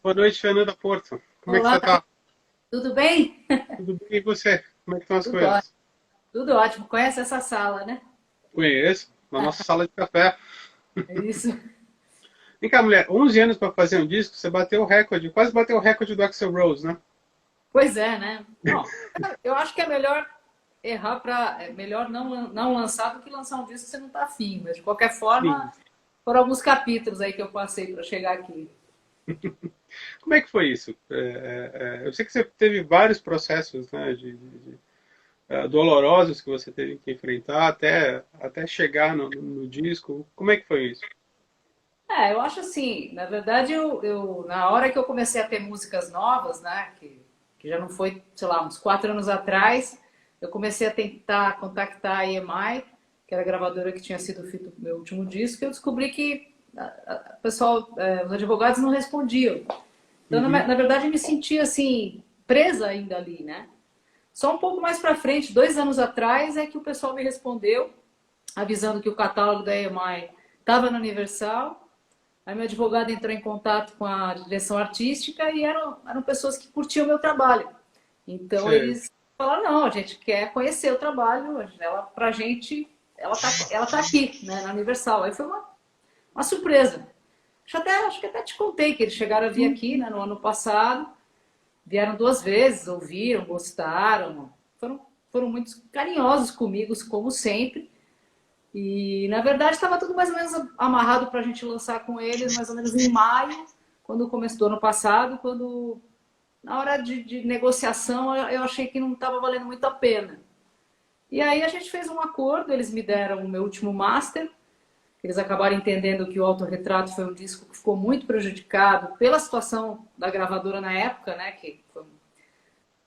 Boa noite, Fernanda Porto. Como é que Olá, você está? tudo bem? Tudo bem? E você? Como é que estão as Tudo ótimo, coisas? tudo ótimo. Conhece essa sala, né? Conheço, na nossa sala de café. É isso. Vem cá, mulher, 11 anos para fazer um disco, você bateu o recorde, quase bateu o recorde do Axl Rose, né? Pois é, né? Bom, eu acho que é melhor errar para. É melhor não lançar do que lançar um disco que você não está afim. Mas, de qualquer forma, Sim. foram alguns capítulos aí que eu passei para chegar aqui. Como é que foi isso? Eu sei que você teve vários processos, né, dolorosos que você teve que enfrentar até chegar no disco. Como é que foi isso? Eu acho assim, na verdade, na hora que eu comecei a ter músicas novas, né, que já não foi, sei lá, uns 4 anos atrás, eu comecei a tentar contactar a EMI, que era a gravadora que tinha sido feito o meu último disco, e eu descobri que o pessoal, os advogados não respondiam. Então, Uhum. na verdade, eu me sentia assim, presa ainda ali, né? Só um pouco mais para frente, 2 anos atrás, é que o pessoal me respondeu, avisando que o catálogo da EMI estava na Universal. Aí meu advogado entrou em contato com a direção artística e eram pessoas que curtiam o meu trabalho. Então Sei. eles falaram, não, a gente quer conhecer o trabalho, ela pra gente, ela tá aqui, né, na Universal. Aí foi uma surpresa. Acho que até te contei que eles chegaram a vir aqui, né, no ano passado, vieram 2 vezes, ouviram, gostaram, foram muito carinhosos comigo, como sempre. E, na verdade, estava tudo mais ou menos amarrado para a gente lançar com eles, mais ou menos em maio, quando começou do ano passado, quando, na hora de negociação, eu achei que não estava valendo muito a pena. E aí a gente fez um acordo, eles me deram o meu último master, eles acabaram entendendo que o Autorretrato foi um disco que ficou muito prejudicado pela situação da gravadora na época, né, que foi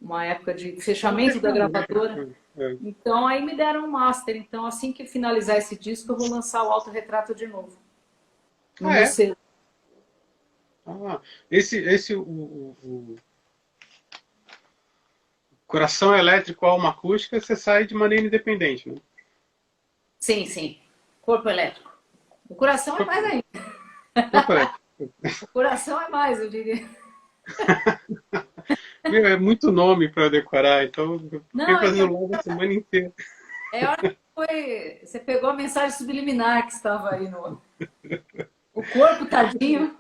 uma época de Tava fechamento da fechando, né? gravadora. Então aí me deram um master. Então assim que finalizar esse disco, eu vou lançar o Autorretrato de novo no Ah, meu é? selo. Ah, o coração elétrico, alma acústica, você sai de maneira independente, né? Sim, sim. Corpo elétrico. O coração é mais Corpo, ainda. corpo elétrico. O coração é mais, eu diria. Meu, é muito nome para decorar, então eu fiquei Não, é que fazendo logo a semana inteira. é hora que foi. Você pegou a mensagem subliminar que estava aí no. O corpo, tadinho,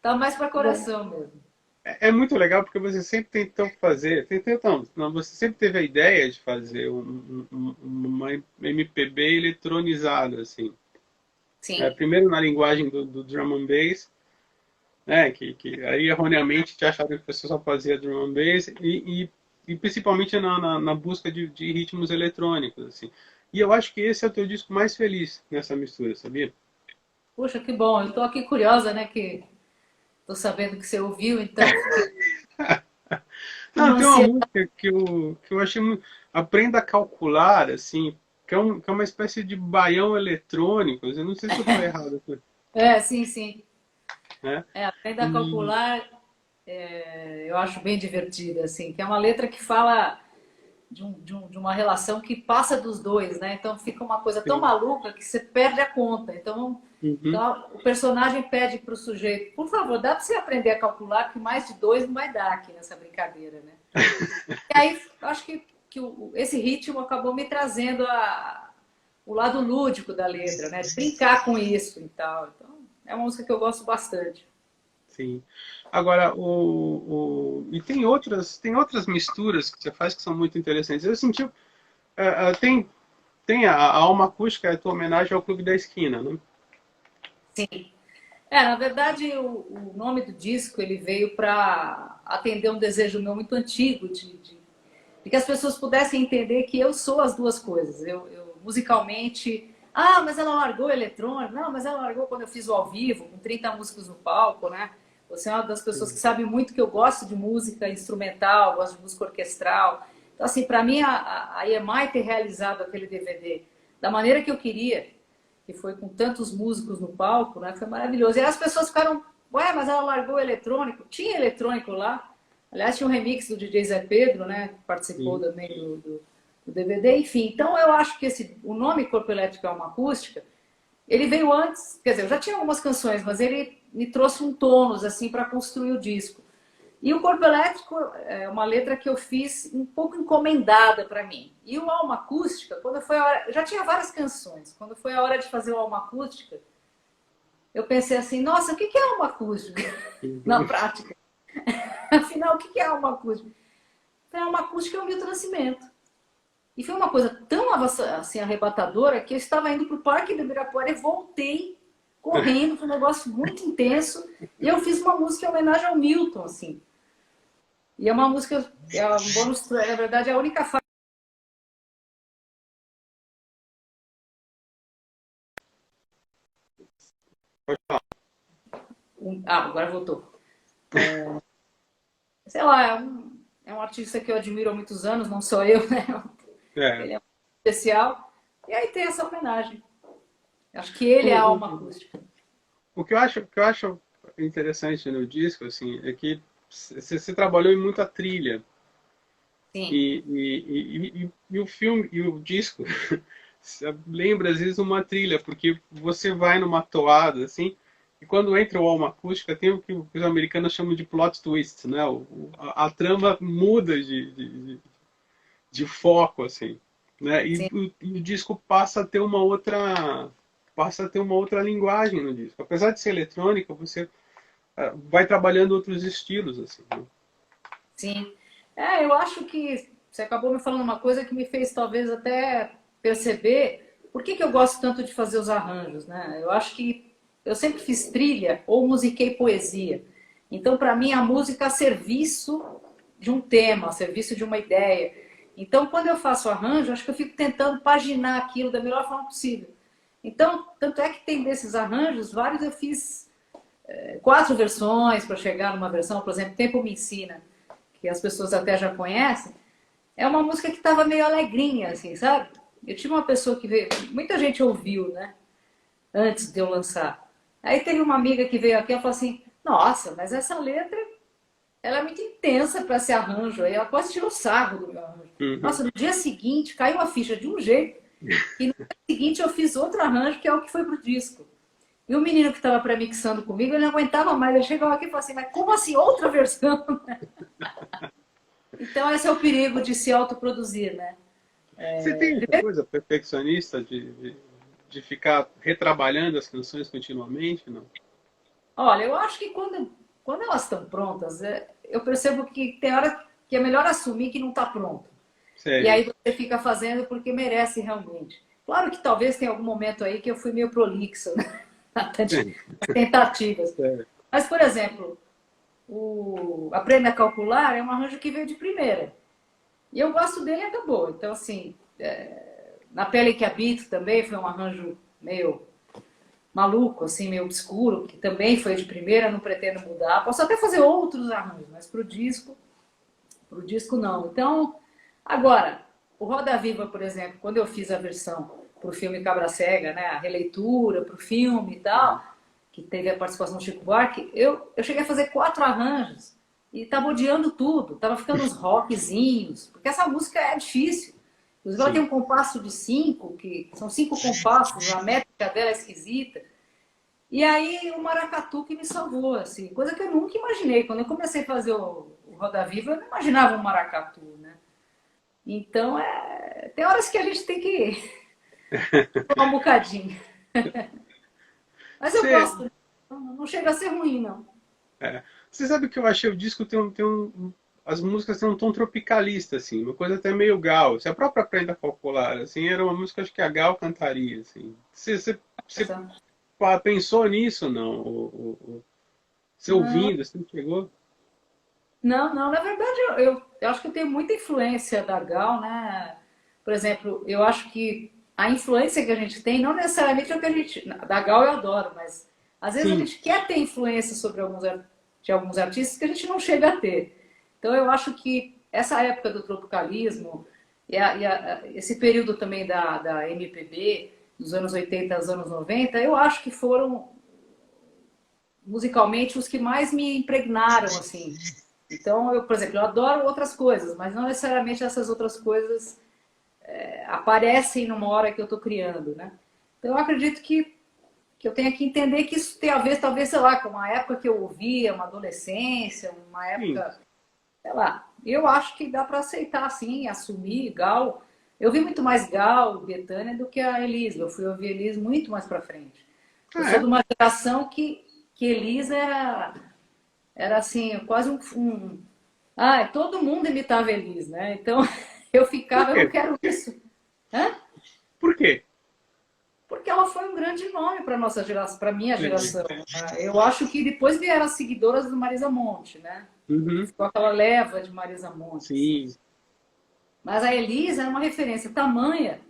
tá mais para coração mesmo. É muito legal porque você sempre tentou fazer, não, você sempre teve a ideia de fazer uma MPB eletronizada, assim. Sim. Primeiro na linguagem do drum and bass, né, que aí erroneamente te acharam que você só fazia drum and bass, e principalmente na busca de ritmos eletrônicos, assim. E eu acho que esse é o teu disco mais feliz nessa mistura, sabia? Puxa, que bom. Eu tô aqui curiosa, né? Que tô sabendo que você ouviu, então fiquei com Não, uma tem uma ansiedade. música que eu achei muito. Aprenda a calcular, assim, que é uma espécie de baião eletrônico. Eu não sei se eu estou errado, É, sim, sim. né? Aprenda a E, calcular, eu acho bem divertida, assim, que é uma letra que fala de uma relação que passa dos dois, né? Então fica uma coisa tão sim. maluca que você perde a conta. Uhum. Então o personagem pede para o sujeito, por favor, dá para você aprender a calcular que mais de dois não vai dar aqui nessa brincadeira, né? E aí eu acho que esse ritmo acabou me trazendo o lado lúdico da letra, né? De brincar com isso e tal. Então é uma música que eu gosto bastante. Sim. Agora, e tem outras misturas que você faz que são muito interessantes. Eu senti. Tem a alma acústica, é a tua homenagem ao Clube da Esquina, né? Sim. Na verdade, o nome do disco ele veio para atender um desejo meu muito antigo de que as pessoas pudessem entender que eu sou as duas coisas. Musicalmente, mas ela largou o eletrônico, não, mas ela largou quando eu fiz o ao vivo, com 30 músicos no palco, né? Você é uma das pessoas que sabe muito que eu gosto de música instrumental, gosto de música orquestral. Então, assim, para mim, a EMI ter realizado aquele DVD da maneira que eu queria, que foi com tantos músicos no palco, né? Foi maravilhoso. E aí as pessoas ficaram, ué, mas ela largou o eletrônico? Tinha eletrônico lá. Aliás, tinha um remix do DJ Zé Pedro, né? Que participou Sim. também do DVD. Enfim, então eu acho que o nome Corpo Elétrico é uma acústica. Ele veio antes, quer dizer, eu já tinha algumas canções, mas ele me trouxe um tônus assim para construir o disco. E o Corpo Elétrico é uma letra que eu fiz um pouco encomendada para mim. E o Alma Acústica, quando foi a hora, eu já tinha várias canções. Quando foi a hora de fazer o Alma Acústica, eu pensei assim, nossa, o que é alma acústica na prática? Afinal, o que é alma acústica? Então, alma acústica é o Milton Nascimento. E foi uma coisa tão assim, arrebatadora que eu estava indo para o Parque do Ibirapuera e voltei correndo, foi um negócio muito intenso. E eu fiz uma música em homenagem ao Milton, assim. E é uma música, é um bônus, na verdade, é a única faixa. Agora voltou. Sei lá, é um artista que eu admiro há muitos anos, não sou eu, né? É. Ele é muito especial. E aí tem essa homenagem. Acho que ele é a alma acústica. O que eu acho interessante no disco, assim, é que você trabalhou em muita trilha. Sim, E o filme e o disco lembra às vezes uma trilha, porque você vai numa toada, assim, e quando entra o alma acústica, tem o que os americanos chamam de plot twist, né? A trama muda de foco, assim, né? sim. E o disco passa a ter uma outra linguagem no disco. Apesar de ser eletrônica, você vai trabalhando outros estilos, assim, né? Sim. É, eu acho que você acabou me falando uma coisa que me fez talvez até perceber por que eu gosto tanto de fazer os arranjos, né? Eu acho que eu sempre fiz trilha ou musiquei poesia. Então, para mim, a música é a serviço de um tema, a serviço de uma ideia. Então, quando eu faço arranjo, acho que eu fico tentando paginar aquilo da melhor forma possível. Então, tanto é que tem desses arranjos, vários eu fiz 4 versões para chegar numa versão, por exemplo, Tempo Me Ensina, que as pessoas até já conhecem, é uma música que estava meio alegrinha, assim, sabe? Eu tive uma pessoa que veio, muita gente ouviu, né? Antes de eu lançar. Aí teve uma amiga que veio aqui e falou assim: nossa, mas essa letra ela é muito intensa para esse arranjo. Aí ela quase tirou sarro do meu arranjo. Uhum. Nossa, no dia seguinte caiu a ficha de um jeito que no dia seguinte eu fiz outro arranjo que é o que foi pro disco. E o menino que estava pré-mixando comigo, ele não aguentava mais. Ele chegou aqui e falou assim: mas como assim outra versão? Então, esse é o perigo de se autoproduzir, né? Você tem essa coisa perfeccionista de ficar retrabalhando as canções continuamente, não? Olha, eu acho que quando elas estão prontas, eu percebo que tem hora que é melhor assumir que não está pronto. E Sei. aí você fica fazendo porque merece realmente. Claro que talvez tenha algum momento aí que eu fui meio prolixa, né? Até de tentativas. Sei. Mas, por exemplo, Aprenda a Calcular é um arranjo que veio de primeira. E eu gosto dele e acabou. Então, assim, Na Pele que Habito também foi um arranjo meio maluco, assim, meio obscuro, que também foi de primeira, não pretendo mudar. Posso até fazer outros arranjos, mas pro disco não. Então, agora, o Roda Viva, por exemplo, quando eu fiz a versão pro filme Cabra Cega, né, a releitura pro filme e tal, que teve a participação do Chico Buarque, eu cheguei a fazer 4 arranjos e tava odiando tudo, tava ficando uns rockzinhos, porque essa música é difícil. Inclusive, ela tem Sim. um compasso de 5, que são 5 compassos, a métrica dela é esquisita. E aí o maracatu que me salvou, assim, coisa que eu nunca imaginei. Quando eu comecei a fazer o Roda Viva, eu não imaginava um maracatu, né? Então, tem horas que a gente tem que falar um bocadinho. Mas eu Você, gosto, não chega a ser ruim, não. você sabe que eu achei o disco as músicas têm um tom tropicalista, assim, uma coisa até meio Gal. Se a própria Prenda Popular, assim, era uma música acho que a Gal cantaria, assim. Você pensou nisso, não? Você Não, ouvindo, você não chegou? não, não. Na verdade, eu acho que eu tenho muita influência da Gal, né? Por exemplo, eu acho que a influência que a gente tem, não necessariamente é o que a gente. Da Gal eu adoro, mas às vezes a Sim, gente quer ter influência sobre de alguns artistas que a gente não chega a ter. Então eu acho que essa época do tropicalismo esse período também da MPB, dos anos 80 aos anos 90, eu acho que foram musicalmente os que mais me impregnaram, assim. Então, por exemplo, eu adoro outras coisas, mas não necessariamente essas outras coisas aparecem numa hora que eu estou criando, né? Então, eu acredito que que eu tenha que entender que isso tem a ver, talvez, sei lá, com uma época que eu ouvia, uma adolescência, uma Sim. época, sei lá. Eu acho que dá para aceitar, sim, assumir Gal. Eu vi muito mais Gal, Bethânia, do que a Elis. Eu fui ouvir Elis muito mais para frente. Eu Ah, sou de é? uma geração que Elis era assim, quase Ah, todo mundo imitava Elis, né? Então eu Por ficava, eu quê? não quero isso. Hã? Por quê? Porque ela foi um grande nome para nossa geração, para minha Entendi. geração, né? Eu acho que depois vieram as seguidoras do Marisa Monte, né? Uhum. Ficou aquela leva de Marisa Monte, assim. Sim. Mas a Elisa é uma referência tamanha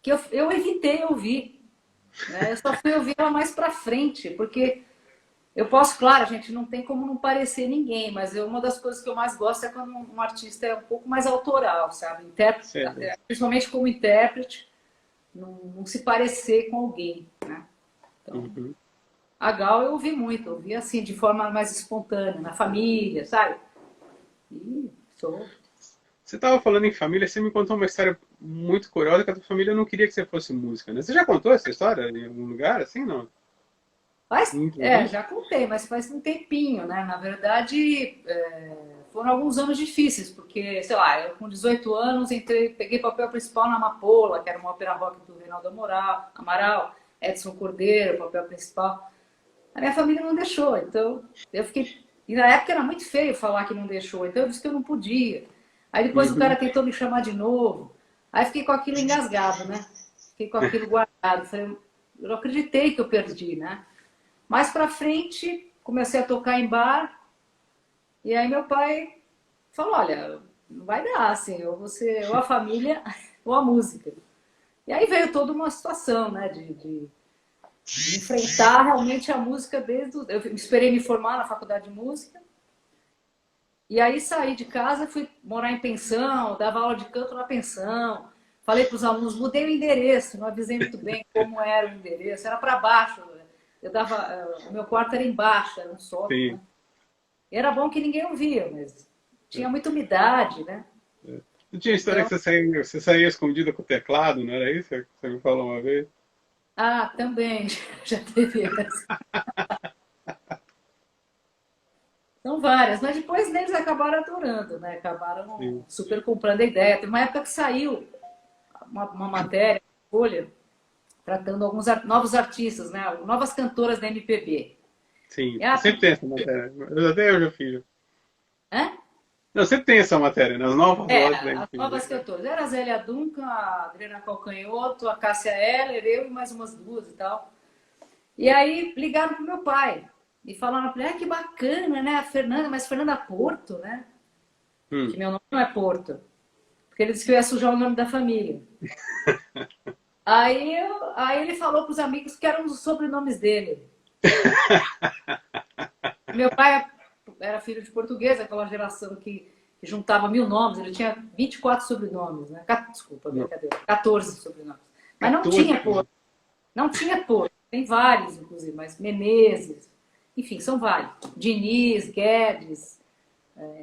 que eu evitei ouvir, né? Eu só fui ouvir ela mais para frente, porque eu posso, claro, a gente não tem como não parecer ninguém, mas uma das coisas que eu mais gosto é quando um artista é um pouco mais autoral, sabe? Certo. Principalmente como intérprete, não se parecer com alguém, né? Então, Uhum. a Gal eu ouvi muito, eu ouvi assim, de forma mais espontânea, na família, sabe? E sou. Você estava falando em família, você me contou uma história muito curiosa que a tua família não queria que você fosse música, né? Você já contou essa história em algum lugar, assim, não? Mas, Em entrevista? já contei, mas faz um tempinho, né? Na verdade, foram alguns anos difíceis, porque, sei lá, eu com 18 anos entrei, peguei papel principal na Amapola, que era uma ópera rock do Reinaldo Amaral, Edson Cordeiro, papel principal. A minha família não deixou, então eu fiquei. E na época era muito feio falar que não deixou, então eu disse que eu não podia. Aí depois o cara Uhum. tentou me chamar de novo, aí fiquei com aquilo engasgado, né? Fiquei com aquilo guardado. Falei, eu acreditei que eu perdi, né? Mais pra frente, comecei a tocar em bar, e aí meu pai falou: olha, não vai dar, assim, ou você, ou a família, ou a música. E aí veio toda uma situação, né, de enfrentar realmente a música desde. Eu esperei me formar na faculdade de música, e aí saí de casa, fui morar em pensão, dava aula de canto na pensão. Falei para os alunos, mudei o endereço, não avisei muito bem como era o endereço, era para baixo. Eu dava, o meu quarto era embaixo, era um sótão, Sim. né? E era bom que ninguém ouvia, mas tinha muita umidade, né? Não tinha história Então, que você saía escondida com o teclado, não era isso que você me falou uma vez? também já teve essa. São várias, mas depois eles acabaram adorando, né? Acabaram Sim. super comprando a ideia. Tem uma época que saiu uma matéria, Folha, tratando alguns novos artistas, né? Novas cantoras da MPB. Sim. E, ah, Sempre tem essa matéria. Até eu já fiz. hã? Não, sempre tem essa matéria, né? As novas vozes da As novas MPB. cantoras. Era a Zélia Duncan, a Adriana Calcanhoto, a Cássia Eller, eu e mais umas duas e tal. E aí ligaram pro meu pai e falaram para ele, que bacana, né? A Fernanda, mas Fernanda Porto, né? Que Hum. meu nome não é Porto. Porque ele disse que eu ia sujar o nome da família. Aí ele falou para os amigos que eram os sobrenomes dele. Meu pai era filho de português, aquela geração que juntava 1.000 nomes, ele tinha 24 sobrenomes, né? Desculpa, Não. brincadeira, 14 sobrenomes. Mas não 14. tinha Porto, não tinha Porto. Tem vários, inclusive, mas Menezes, enfim, são vários. Diniz, Guedes,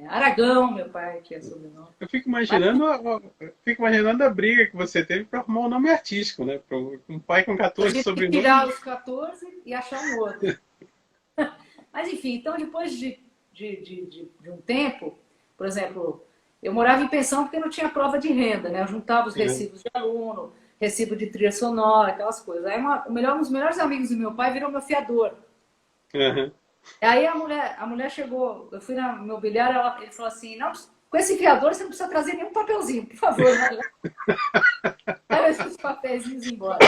Aragão, meu pai tinha sobrenome. Eu fico Mas imaginando, eu fico imaginando a briga que você teve para arrumar um nome artístico, né? Para um pai com eu 14 tive que tirar sobrenomes. os 14 e achar um outro. Mas enfim, então depois de um tempo, por exemplo, eu morava em pensão porque não tinha prova de renda, né? Eu juntava os Né? recibos de aluno, recibo de trilha sonora, aquelas coisas. Aí um dos melhores amigos do meu pai virou meu fiador. Aham. Aí a mulher chegou, eu fui na imobiliária, ele falou assim, não, com esse fiador você não precisa trazer nenhum papelzinho, por favor, né? Leva esses papeizinhos embora.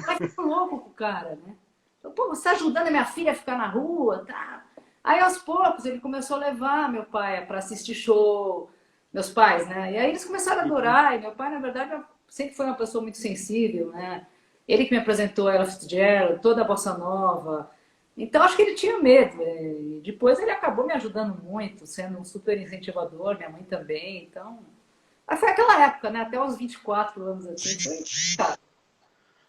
Mas ficou louco com o cara, né? Então, pô, você tá ajudando a minha filha a ficar na rua, tá? Aí aos poucos ele começou a levar meu pai para assistir show, meus pais, né? E aí eles começaram a Uhum. adorar, e meu pai, na verdade, sempre foi uma pessoa muito sensível, né? Ele que me apresentou a Ella Fitzgerald, toda a bossa nova. Então acho que ele tinha medo. E depois ele acabou me ajudando muito, sendo um super incentivador, minha mãe também. Então, mas foi aquela época, né? Até os 24 anos assim, foi, cara.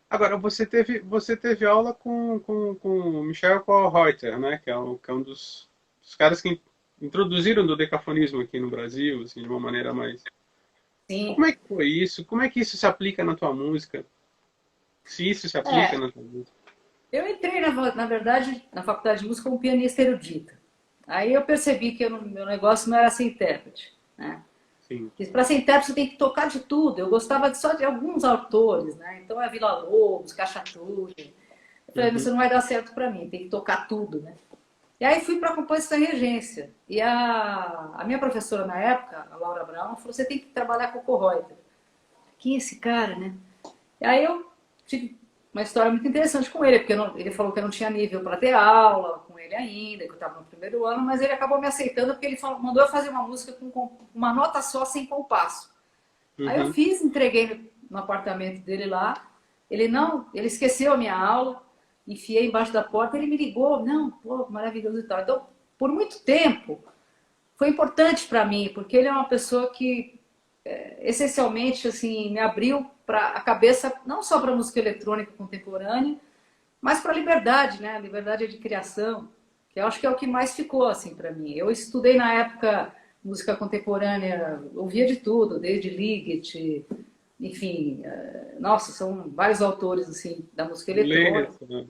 Agora, você teve aula com o Michel Kohlreuter, né? Que é um dos caras que introduziram o decafonismo aqui no Brasil, assim, de uma maneira mais. Sim. Como é que foi isso? Como é que isso se aplica na tua música? Se isso se aplica É, na tua música? Eu entrei, na verdade, na faculdade de música como pianista erudita. Aí eu percebi que meu negócio não era ser intérprete, né? Sim. Para ser intérprete você tem que tocar de tudo. Eu gostava só de alguns autores, né? Então é Vila Lobos, Caixa Tudo. Eu falei, mas isso Uhum. não vai dar certo para mim, tem que tocar tudo, né? E aí fui para a composição e regência. E a minha professora na época, a Laura Brown, falou, você tem que trabalhar com o Kohreuter. Quem é esse cara, né? E aí eu tive uma história muito interessante com ele, porque ele falou que eu não tinha nível para ter aula com ele ainda, que eu estava no primeiro ano, mas ele acabou me aceitando porque ele mandou eu fazer uma música com uma nota só, sem compasso. Aí eu Uhum. fiz, entreguei no apartamento dele lá. Ele esqueceu a minha aula, enfiei embaixo da porta, ele me ligou, não, pô, maravilhoso e tal. Então, por muito tempo, foi importante para mim, porque ele é uma pessoa que essencialmente assim me abriu para a cabeça não só para música eletrônica contemporânea, mas para a liberdade, né? A liberdade de criação, que eu acho que é o que mais ficou assim para mim. Eu estudei na época música contemporânea, ouvia de tudo, desde Ligeti, enfim, nossa, são vários autores assim da música eletrônica. Leis, né?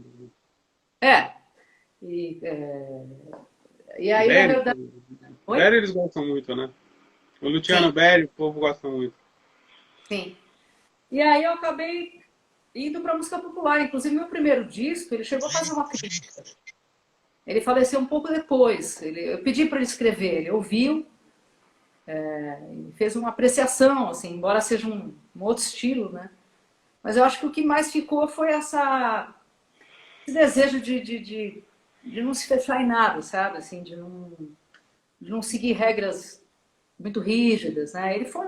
É. E, é, e aí, na Berio. verdade, oi? Berio eles gostam muito, né? O Luciano Sim, Berio, o povo gosta muito. sim. E aí eu acabei indo para música popular. Inclusive, meu primeiro disco, ele chegou a fazer uma crítica. Ele faleceu um pouco depois. Eu pedi para ele escrever, ele ouviu, fez uma apreciação, assim, embora seja um outro estilo, né? Mas eu acho que o que mais ficou foi esse desejo de não se fechar em nada, sabe? Assim, de não seguir regras muito rígidas, né? Ele foi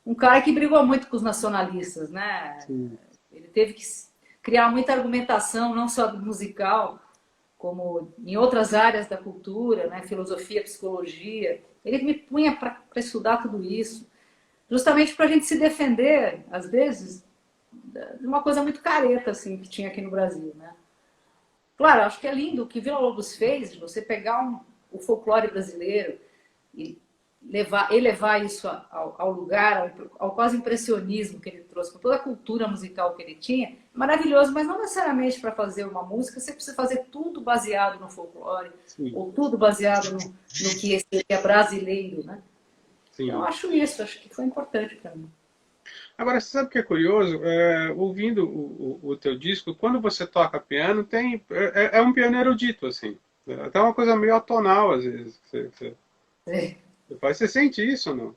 um cara que brigou muito com os nacionalistas, né? Sim. Ele teve que criar muita argumentação, não só musical, como em outras áreas da cultura, né? Filosofia, psicologia. Ele me punha para estudar tudo isso, justamente para a gente se defender, às vezes, de uma coisa muito careta assim que tinha aqui no Brasil, né? Claro, acho que é lindo o que Vila Lobos fez, de você pegar o folclore brasileiro e elevar isso ao lugar, ao quase impressionismo que ele trouxe, com toda a cultura musical que ele tinha, maravilhoso, mas não necessariamente para fazer uma música você precisa fazer tudo baseado no folclore, Sim. ou tudo baseado no que é brasileiro, né? Então, eu Sim. acho isso, acho que foi importante para mim. Agora, você sabe o que é curioso? Ouvindo o teu disco, quando você toca piano, é um piano erudito, assim. Até uma coisa meio atonal, às vezes. É. Você faz, você sente isso ou não?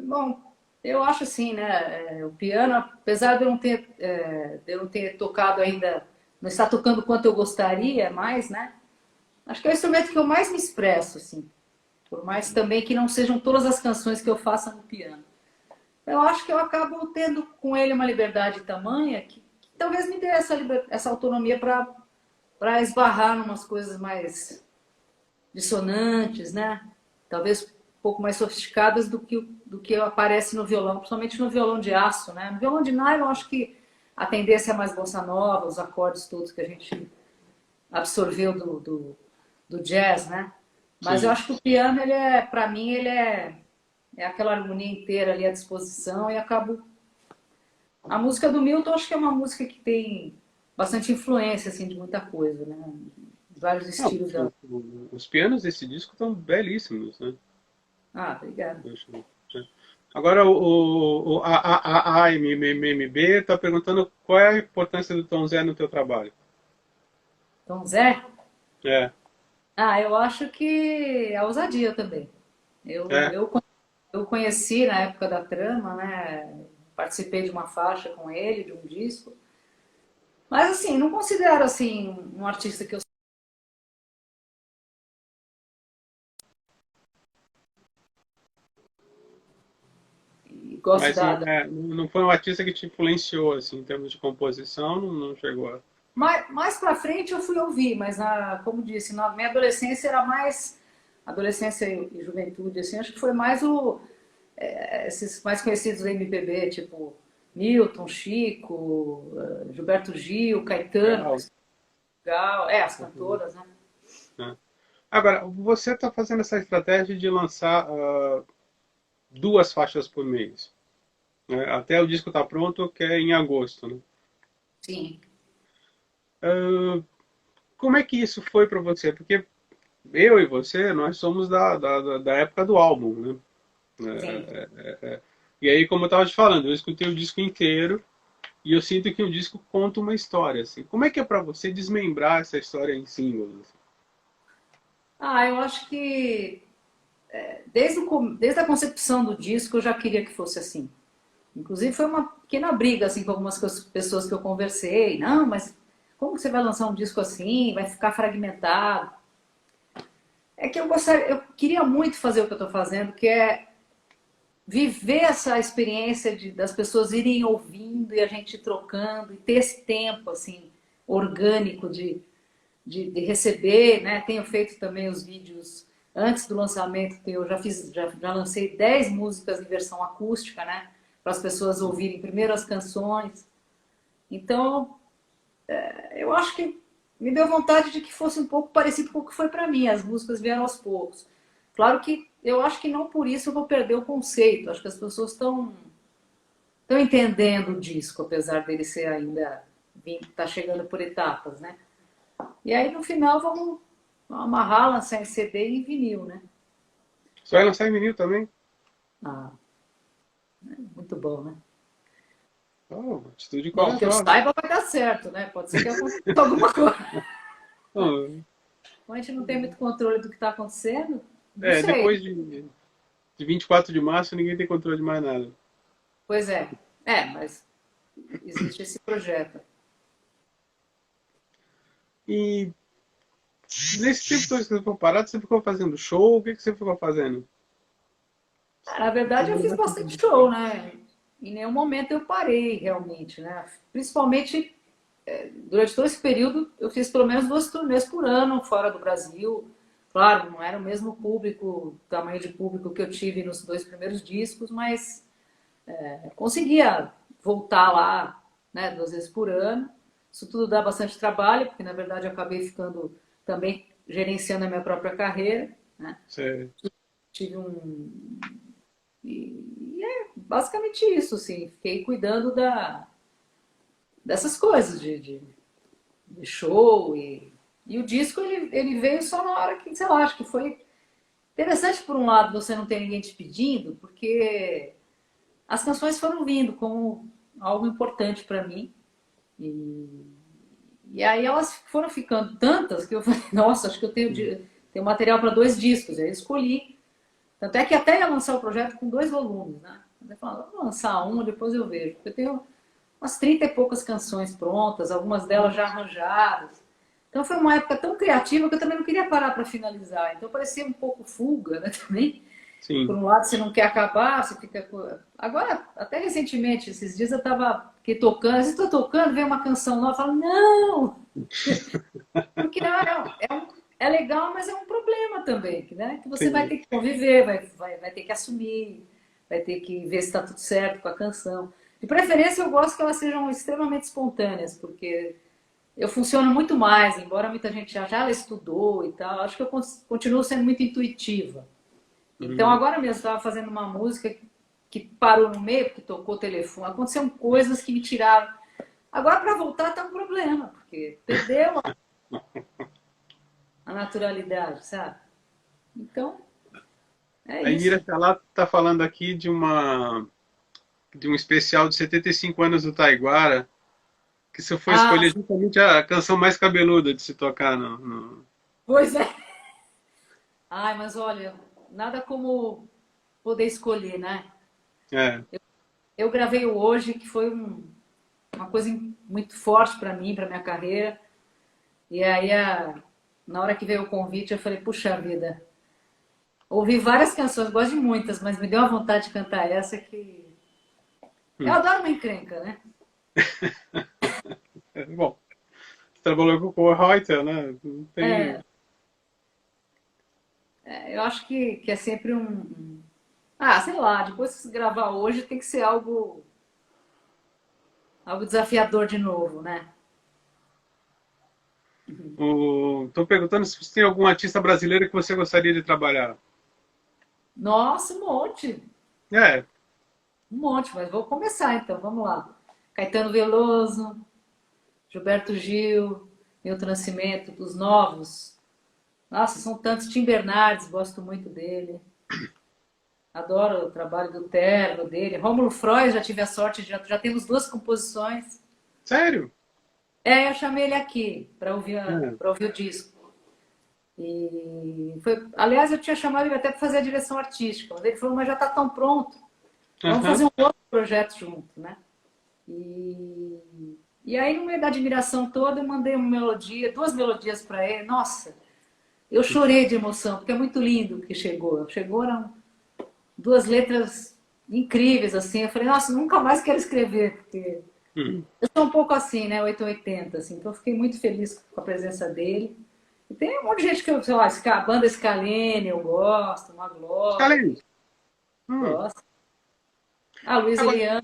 Bom, eu acho assim, né? O piano, apesar de eu não ter tocado ainda, não estar tocando o quanto eu gostaria mais, né? Acho que é o instrumento que eu mais me expresso, assim. Por mais também que não sejam todas as canções que eu faça no piano. Eu acho que eu acabo tendo com ele uma liberdade tamanha que talvez me dê essa autonomia para esbarrar em umas coisas mais dissonantes, né? Talvez um pouco mais sofisticadas do que aparece no violão, principalmente no violão de aço, né? No violão de nylon, acho que a tendência é mais bossa nova, os acordes todos que a gente absorveu do jazz, né? Mas eu Sim. acho que o piano, para mim, é aquela harmonia inteira ali à disposição e acabo. A música do Milton, acho que é uma música que tem bastante influência, assim, de muita coisa, né? De vários Não, estilos da. os pianos desse disco estão belíssimos, né? Ah, obrigada. Eu acho, né? Agora, a MMB está perguntando qual é a importância do Tom Zé no teu trabalho. Então, Zé, É, eu acho que é ousadia também. Eu, é. eu, eu conheci na época da trama, né? Participei de uma faixa com ele, de um disco. Mas assim, não considero assim um artista que eu gosto Mas não foi um artista que te influenciou, assim, em termos de composição, não chegou a... mais para frente eu fui ouvir, mas como disse, na minha adolescência era mais adolescência e juventude, assim, acho que foi mais esses mais conhecidos do MPB, tipo Milton, Chico, Gilberto Gil, Caetano, Legal, Portugal, as cantoras, né? né? Agora, você está fazendo essa estratégia de lançar duas faixas por mês. né? Até o disco tá pronto, que é em agosto, né? Sim. Ah, como é que isso foi para você? Porque eu e você, nós somos da época do álbum, né? Sim. E aí, como eu estava te falando, eu escutei o disco inteiro e eu sinto que o disco conta uma história, assim. Como é que é para você desmembrar essa história em singles, assim? Ah, eu acho que desde a concepção do disco eu já queria que fosse assim. Inclusive foi uma pequena briga assim com algumas pessoas que eu conversei. Não, mas como você vai lançar um disco assim? Vai ficar fragmentado. É que eu queria muito fazer o que eu estou fazendo, que é viver essa experiência das pessoas irem ouvindo e a gente trocando e ter esse tempo assim orgânico de receber, né? Tenho feito também os vídeos antes do lançamento, eu já lancei 10 músicas em versão acústica, né? Para as pessoas ouvirem primeiro as canções. Então, eu acho que me deu vontade de que fosse um pouco parecido com o que foi para mim. As músicas vieram aos poucos. Claro que eu acho que não por isso eu vou perder o conceito. Acho que as pessoas estão entendendo o disco, apesar dele ser ainda tá chegando por etapas, né? E aí no final vamos amarrar, lançar em CD e em vinil, né? Você vai lançar em vinil também? Ah, muito bom, né? Oh, atitude Bom, que eu corajosa. saiba vai dar certo, né? Pode ser que aconteça alguma coisa. Oh, Como a gente não tem muito controle do que está acontecendo, não é, sei. depois de 24 de março, ninguém tem controle de mais nada. Pois é. É, mas existe esse projeto. E nesse tempo todo que você ficou parado, você ficou fazendo show? O que que você ficou fazendo? Ah, na verdade, eu fiz bastante show, né? Em nenhum momento eu parei realmente, né? Principalmente durante todo esse período, eu fiz pelo menos 2 turnês por ano fora do Brasil. Claro, não era o mesmo público, o tamanho de público que eu tive nos 2 primeiros discos, mas conseguia voltar lá, né, 2 vezes por ano. Isso tudo dá bastante trabalho, porque na verdade eu acabei ficando também gerenciando a minha própria carreira, né? Você, Tive um e é basicamente isso, assim. Fiquei cuidando dessas coisas de show e o disco ele veio só na hora que, sei lá, acho que foi interessante por um lado você não ter ninguém te pedindo, porque as canções foram vindo como algo importante para mim e, e aí elas foram ficando tantas que eu falei, nossa, acho que tenho material para 2 discos. Aí eu escolhi. Tanto é que até ia lançar o projeto com 2 volumes, né? Eu falei, vou lançar um, depois eu vejo. Porque eu tenho umas 30 e poucas canções prontas, algumas delas já arranjadas. Então foi uma época tão criativa que eu também não queria parar para finalizar. Então parecia um pouco fuga, né, também. Por sim. um lado, você não quer acabar, você fica. Agora, até recentemente, esses dias eu estava aqui tocando, às vezes estou tocando, vem uma canção nova, eu falo, não! Porque é legal, mas é um problema também, né? Que você vai Entendi. ter que conviver, vai ter que assumir, vai ter que ver se está tudo certo com a canção. De preferência, eu gosto que elas sejam extremamente espontâneas, porque eu funciono muito mais, embora muita gente já ela estudou e tal, acho que eu continuo sendo muito intuitiva. Então, Hum. agora mesmo, estava fazendo uma música que parou no meio, porque tocou o telefone. Aconteceram coisas que me tiraram. Agora, para voltar, tá um problema, porque perdeu a naturalidade, sabe? Então, é A Indira isso. Calá está falando aqui de um especial de 75 anos do Taiguara, que você foi Ah, escolher justamente a canção mais cabeluda de se tocar pois é. Ai, mas olha, nada como poder escolher, né? é. Eu gravei o Hoje, que foi uma coisa muito forte para mim, para minha carreira. E aí, na hora que veio o convite, eu falei, puxa vida, ouvi várias canções, gosto de muitas, mas me deu uma vontade de cantar essa que. Eu Hum. adoro uma encrenca, né? É, bom, você trabalhou com o Cole Reuter, né? Não tem. Eu acho que é sempre Ah, sei lá, depois que gravar hoje tem que ser algo desafiador de novo, né? Estou perguntando se você tem algum artista brasileiro que você gostaria de trabalhar. Nossa, um monte. É, Um monte, mas vou começar então, vamos lá. Caetano Veloso, Gilberto Gil, Milton Nascimento, dos novos. Nossa, são tantos. Tim Bernardes, gosto muito dele. Adoro o trabalho do Terno, dele. Rômulo Freud, já tive a sorte, já temos duas composições. Sério? Eu chamei ele aqui para ouvir, É. para ouvir o disco. E foi, aliás, eu tinha chamado ele até para fazer a direção artística, mas ele falou, mas já está tão pronto, vamos Aham. fazer um outro projeto junto, né? E aí, no meio da admiração toda, eu mandei uma melodia, duas melodias para ele. Nossa, eu chorei de emoção, porque é muito lindo o que chegou. Chegou, eram duas letras incríveis, assim. Eu falei, nossa, nunca mais quero escrever, porque Hum. eu sou um pouco assim, né, 880, assim. Então, eu fiquei muito feliz com a presença dele. E tem um monte de gente que eu, sei lá, a banda Scalene, eu gosto, Maglock, Scalene. Hum. gosto. A Luísa Agora, Eliana,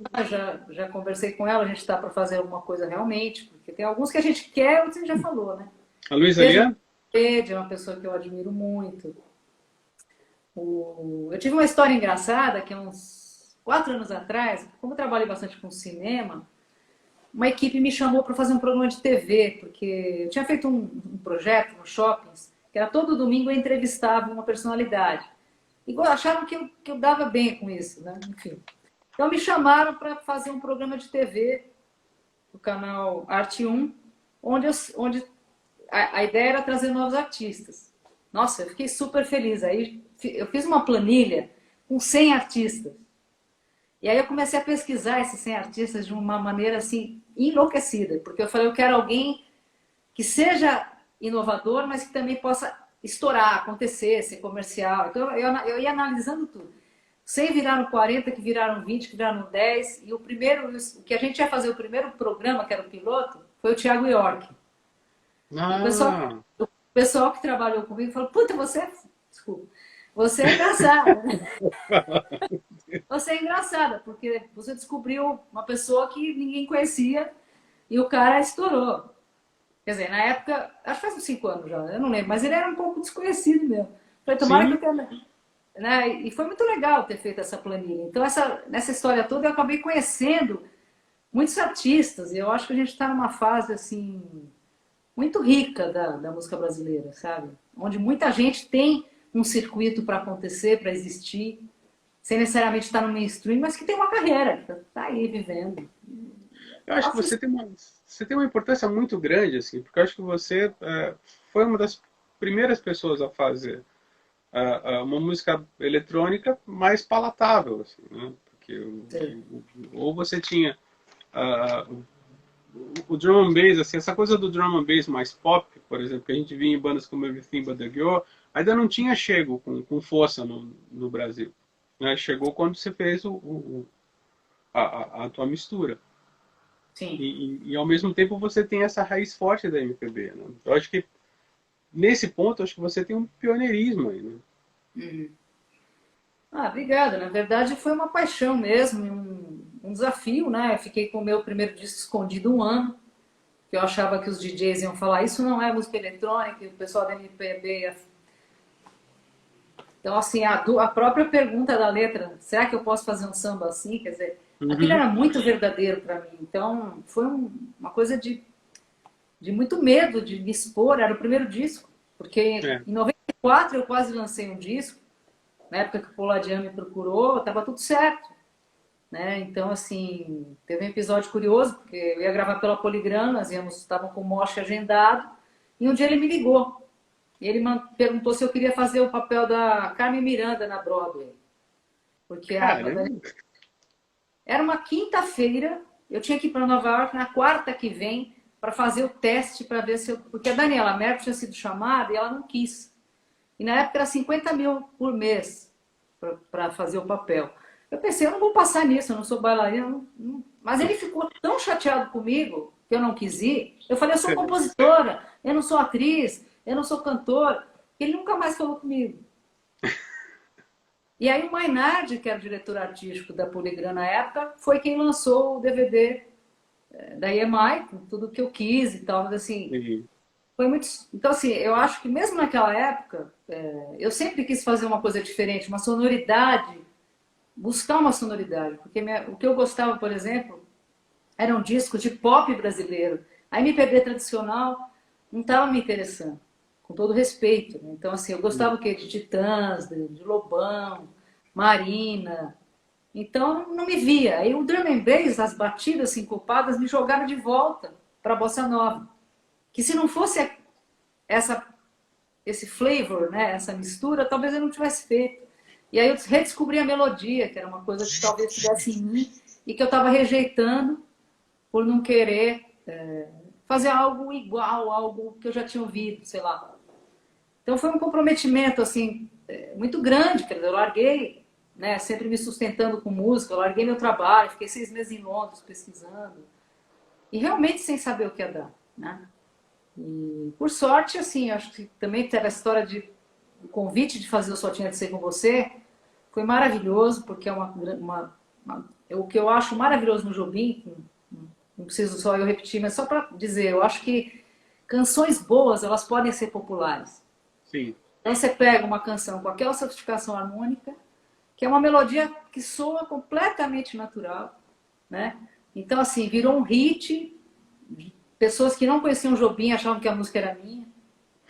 já conversei com ela, a gente está para fazer alguma coisa realmente, porque tem alguns que a gente quer, outros a gente já falou, né? a Luísa Beijo Lian? Rede é uma pessoa que eu admiro muito. Eu tive uma história engraçada que uns 4 anos atrás, como eu trabalhei bastante com cinema, uma equipe me chamou para fazer um programa de TV, porque eu tinha feito um projeto nos shoppings, que era todo domingo eu entrevistava uma personalidade. E acharam que eu dava bem com isso, né? Enfim. Então me chamaram para fazer um programa de TV no canal Arte 1, onde a ideia era trazer novos artistas. Nossa, eu fiquei super feliz. Aí eu fiz uma planilha com 100 artistas. E aí eu comecei a pesquisar esses 100 artistas de uma maneira assim enlouquecida, porque eu falei, eu quero alguém que seja inovador, mas que também possa estourar, acontecer, ser comercial. Então eu ia analisando tudo. 100 viraram 40, que viraram 20, que viraram 10. E o que a gente ia fazer, o primeiro programa, que era o piloto, foi o Thiago York. E Ah, o pessoal que trabalhou comigo falou, puta, desculpa, você é engraçada. Você é engraçada, porque você descobriu uma pessoa que ninguém conhecia e o cara estourou. Quer dizer, na época, acho que faz uns 5 anos já, eu não lembro, mas ele era um pouco desconhecido mesmo. Falei, tomara que sim. eu tenha... Né? E foi muito legal ter feito essa planilha. Então, nessa história toda, eu acabei conhecendo muitos artistas. E eu acho que a gente está numa fase, assim, muito rica da música brasileira, sabe? Onde muita gente tem um circuito para acontecer, para existir, sem necessariamente estar no mainstream, mas que tem uma carreira, que está aí vivendo. Eu acho que Acho isso. você tem uma importância muito grande, assim, porque eu acho que você foi uma das primeiras pessoas a fazer uma música eletrônica mais palatável, assim, né? Porque ou você tinha ah, o drum and bass, assim, essa coisa do drum and bass mais pop, por exemplo, que a gente via em bandas como Everything But The Girl, ainda não tinha chego com força no Brasil. Né? Chegou quando você fez a tua mistura. Sim. E ao mesmo tempo você tem essa raiz forte da MPB. Né? Eu acho que nesse ponto, acho que você tem um pioneirismo aí. Né? Uhum. Obrigada. Na verdade, foi uma paixão mesmo, um desafio, né? Eu fiquei com o meu primeiro disco escondido um ano, que eu achava que os DJs iam falar, isso não é música eletrônica, e o pessoal da MPB ia... Então, assim, a própria pergunta da letra, será que eu posso fazer um samba assim? Quer dizer, aquilo Uhum. era muito verdadeiro para mim. Então, foi uma coisa de muito medo de me expor. Era o primeiro disco, porque É. em 94 eu quase lancei um disco, na época que o Poladian me procurou, estava tudo certo. Né? Então, assim, teve um episódio curioso, porque eu ia gravar pela Poligram, nós estavam com o Mosh agendado, e um dia ele me ligou. E ele perguntou se eu queria fazer o papel da Carmen Miranda na Broadway. Porque Caramba. era uma quinta-feira, eu tinha que ir para Nova York na quarta que vem para fazer o teste, para ver se eu... Porque a Daniela Merkel tinha sido chamada e ela não quis. E na época era 50 mil por mês para fazer o papel. Eu pensei, eu não vou passar nisso, eu não sou bailarina. Mas ele ficou tão chateado comigo que eu não quis ir. Eu falei, eu sou compositora, eu não sou atriz, eu não sou cantora. Ele nunca mais falou comigo. E aí o Maynard, que era o diretor artístico da Poligram na época, foi quem lançou o DVD da EMI, com tudo que eu quis e tal. Mas assim, Entendi. foi muito... Então assim, eu acho que mesmo naquela época, eu sempre quis fazer uma coisa diferente, uma sonoridade buscar uma sonoridade, porque o que eu gostava, por exemplo, era um disco de pop brasileiro. A MPB tradicional não estava me interessando, com todo respeito, né? Então, assim, eu gostava o quê? De Titãs, de Lobão, Marina. Então, não me via. Aí o drum and bass, as batidas sincopadas, me jogaram de volta para a bossa nova. Que se não fosse essa, esse flavor, né, essa mistura, talvez eu não tivesse feito. E aí eu redescobri a melodia, que era uma coisa que talvez estivesse em mim e que eu estava rejeitando por não querer fazer algo igual, algo que eu já tinha ouvido, sei lá. Então foi um comprometimento assim muito grande, quer dizer, eu larguei, né, sempre me sustentando com música, eu larguei meu trabalho, fiquei 6 meses em Londres pesquisando e realmente sem saber o que ia dar, né? E por sorte, assim, acho que também teve a história o convite de fazer o Só Tinha de Ser com Você, foi maravilhoso, porque é o que eu acho maravilhoso no Jobim, não preciso só eu repetir, mas só para dizer, eu acho que canções boas, elas podem ser populares. Sim. Então você pega uma canção com aquela sofisticação harmônica, que é uma melodia que soa completamente natural, né? Então, assim, virou um hit, pessoas que não conheciam Jobim achavam que a música era minha.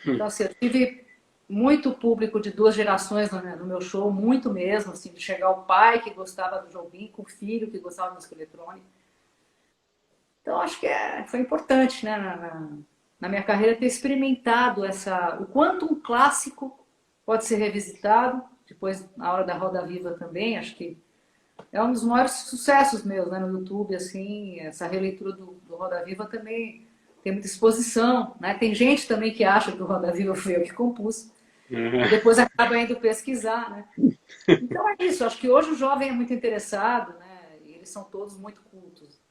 Então, assim, eu tive muito público de 2 gerações no meu show, muito mesmo, assim, de chegar o pai que gostava do Jobim com o filho que gostava de música eletrônica. Então, acho que foi importante, né, na minha carreira ter experimentado o quanto um clássico pode ser revisitado, depois na hora da Roda Viva também, acho que é um dos maiores sucessos meus, né, no YouTube, assim, essa releitura do Roda Viva também tem muita exposição, né? Tem gente também que acha que o Roda Viva foi eu que compus, Uhum. e depois acaba indo pesquisar, né? Então é isso, acho que hoje o jovem é muito interessado, né? E eles são todos muito cultos.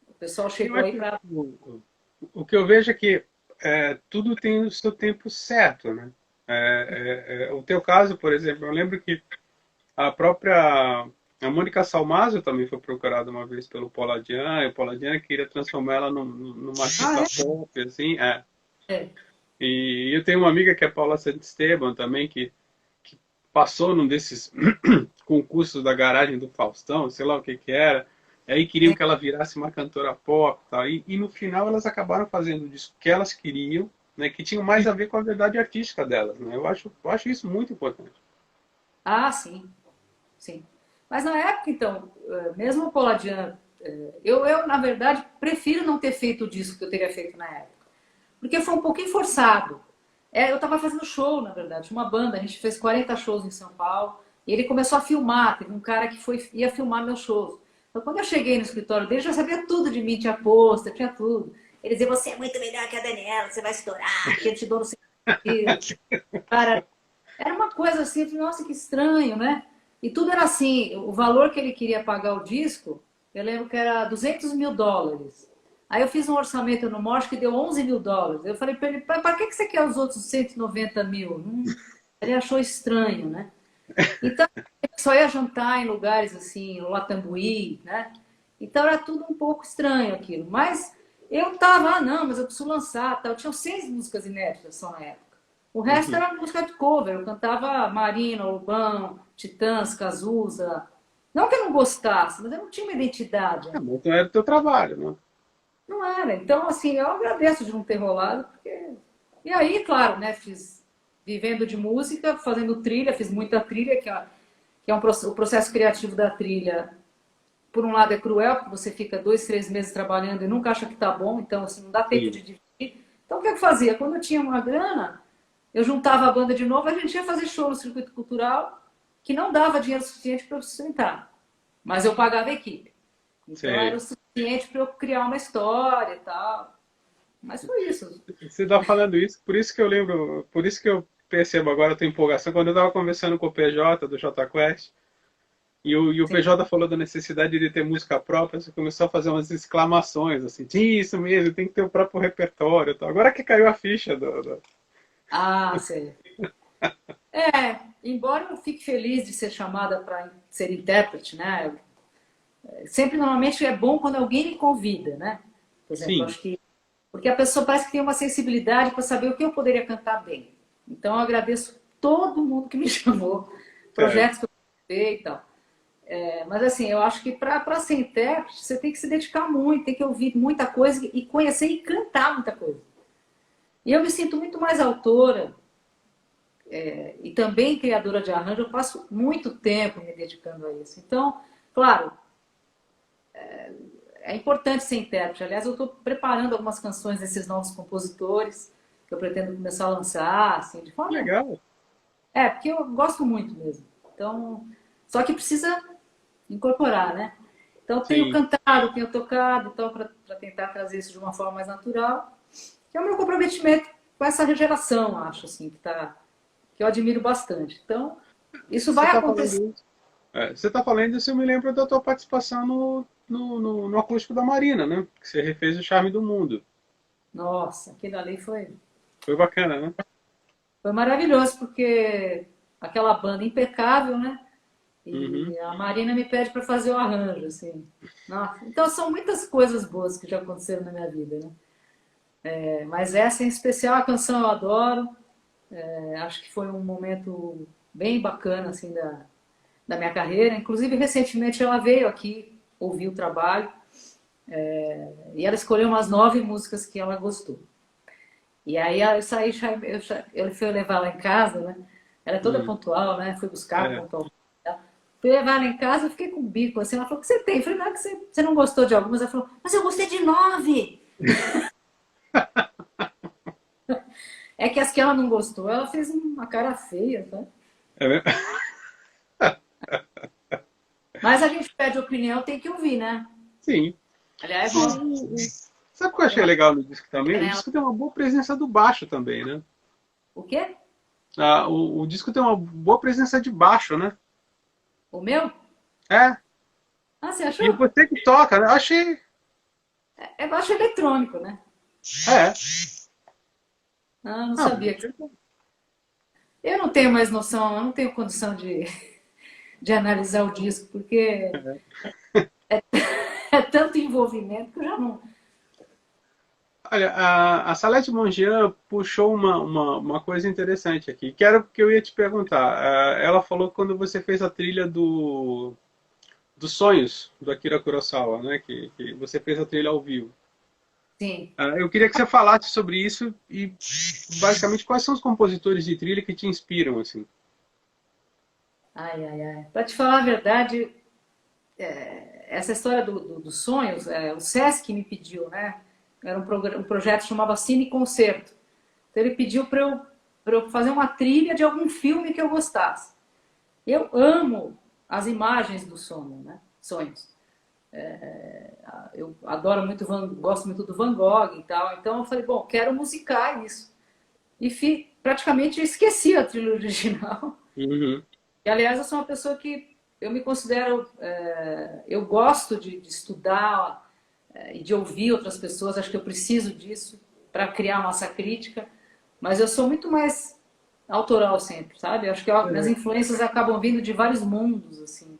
O pessoal Eu chegou acho aí que para... o que eu vejo é que tudo tem o seu tempo certo, né? O teu caso, por exemplo, eu lembro que a própria a Mônica Salmazo também foi procurada uma vez pelo Poladian, e o Poladian queria transformar ela numa Ah, artista pop, assim, é? E eu tenho uma amiga que é Paula Santisteban também, que passou num desses concursos da garagem do Faustão, sei lá o que que era, e aí queriam que ela virasse uma cantora pop, tal, e no final elas acabaram fazendo o disco que elas queriam, né, que tinha mais a ver com a verdade artística delas, né? Eu acho isso muito importante. Ah, sim, sim. Mas na época, então, mesmo o Poladian, na verdade, prefiro não ter feito o disco que eu teria feito na época. Porque foi um pouquinho forçado. Eu estava fazendo show, na verdade, uma banda, a gente fez 40 shows em São Paulo, e ele começou a filmar, teve um cara que ia filmar meus shows. Então, quando eu cheguei no escritório dele, já sabia tudo de mim, tinha pôster, tinha tudo. Ele dizia, você é muito melhor que a Daniela, você vai estourar, que eu te dou no sentido. Cara, era uma coisa assim, eu falei, nossa, que estranho, né? E tudo era assim, o valor que ele queria pagar o disco, eu lembro que era US$ 200 mil. Aí eu fiz um orçamento no Morse que deu US$ 11 mil. Eu falei para ele, para que você quer os outros 190 mil? Ele achou estranho, né? Então, eu só ia jantar em lugares assim, no Latambuí, né? Então era tudo um pouco estranho aquilo. Mas eu tava, não, mas eu preciso lançar, tal. Eu tinha 6 músicas inéditas só na época. O resto Uhum. era música de cover. Eu cantava Marina, Lobão, Titãs, Cazuza. Não que eu não gostasse, mas eu não tinha uma identidade ainda. Então era o teu trabalho, né? Não era. Então, assim, eu agradeço de não ter rolado, porque... E aí, claro, né, fiz vivendo de música, fazendo trilha, fiz muita trilha, que é o processo criativo da trilha. Por um lado é cruel, porque você fica 2, 3 meses trabalhando e nunca acha que tá bom, então assim, não dá tempo Sim. de dividir. Então o que eu fazia? Quando eu tinha uma grana, eu juntava a banda de novo, a gente ia fazer show no circuito cultural, que não dava dinheiro suficiente para eu sustentar, mas eu pagava a equipe. Então era o Sei. suficiente para eu criar uma história e tal. Mas foi isso. Você está falando isso, por isso que eu lembro, por isso que eu percebo agora a tua empolgação. Quando eu estava conversando com o PJ do Jota Quest, e o Sim. PJ falou da necessidade de ter música própria, você começou a fazer umas exclamações, assim, isso mesmo, tem que ter o próprio repertório. Tal. Agora que caiu a ficha do... Ah, sei. Embora eu fique feliz de ser chamada para ser intérprete, né? Sempre, normalmente, é bom quando alguém me convida, né? Por exemplo, Sim, acho que... Porque a pessoa parece que tem uma sensibilidade para saber o que eu poderia cantar bem. Então, eu agradeço todo mundo que me chamou, é, projetos que eu participei e tal. Mas assim, eu acho que para ser intérprete, você tem que se dedicar muito, tem que ouvir muita coisa e conhecer e cantar muita coisa. E eu me sinto muito mais autora e também criadora de arranjo, eu passo muito tempo me dedicando a isso. Então, claro, é importante ser intérprete. Aliás, eu estou preparando algumas canções desses novos compositores que eu pretendo começar a lançar, assim, de forma... Legal. Porque eu gosto muito mesmo. Então, só que precisa incorporar, né? Então, eu tenho Sim. cantado, tenho tocado, então, para tentar trazer isso de uma forma mais natural, que é o meu comprometimento com essa geração, acho, assim, que eu admiro bastante. Então, isso Você vai está acontecer. falando isso. Você está falando isso, eu me lembro da tua participação no acústico da Marina, né? Que você refez o Charme do Mundo. Nossa, aquilo ali Foi bacana, né? foi maravilhoso, porque aquela banda impecável, né? Uhum. E a Marina me pede para fazer o arranjo, assim. Nossa. Então, são muitas coisas boas que já aconteceram na minha vida, né? Mas essa em especial, a canção eu adoro. Acho que foi um momento bem bacana, assim, da minha carreira. Inclusive, recentemente ela veio aqui ouvir o trabalho e ela escolheu umas 9 músicas que ela gostou. E aí eu saí, eu fui levar lá em casa, né? Ela é toda Uhum. pontual, né? Fui buscar É. pontual. Fui levar ela em casa, eu fiquei com o bico assim. Ela falou: o que você tem? Eu falei: não, é que você não gostou de algumas. Ela falou: mas eu gostei de 9. É que as que ela não gostou, ela fez uma cara feia, tá? É mesmo? Mas a gente pede opinião, tem que ouvir, né? Sim. Aliás, Sabe o que eu tem achei uma legal no disco também? O janela. disco tem uma boa presença do baixo também, né? O quê? O disco tem uma boa presença de baixo, né? O meu? É. Ah, você E achou? você que toca, né? Eu achei. É baixo eletrônico, né? É. Ah, não Ah, mas sabia. achei bom. Eu não tenho mais noção, eu não tenho condição de analisar o disco, porque é tanto envolvimento que eu já não. Olha, a Salete Mongean puxou uma coisa interessante aqui, que era o que eu ia te perguntar. Ela falou que quando você fez a trilha dos Sonhos, do Akira Kurosawa, né? Que você fez a trilha ao vivo. Sim. Eu queria que você falasse sobre isso e, basicamente, quais são os compositores de trilha que te inspiram, assim. Ai, ai, ai. Para te falar a verdade, essa história dos sonhos, o Sesc me pediu, né? Era um projeto que chamava Cine Concerto. Então ele pediu para eu fazer uma trilha de algum filme que eu gostasse. Eu amo as imagens do sonho, né? Sonhos. Eu adoro muito, gosto muito do Van Gogh e tal. Então eu falei, bom, quero musicar isso. E praticamente esqueci a trilha original. Uhum. E aliás, eu sou uma pessoa que eu me considero, eu gosto de estudar e de ouvir outras pessoas. Acho que eu preciso disso para criar massa crítica. Mas eu sou muito mais autoral sempre, sabe? Acho que minhas É. influências acabam vindo de vários mundos, assim.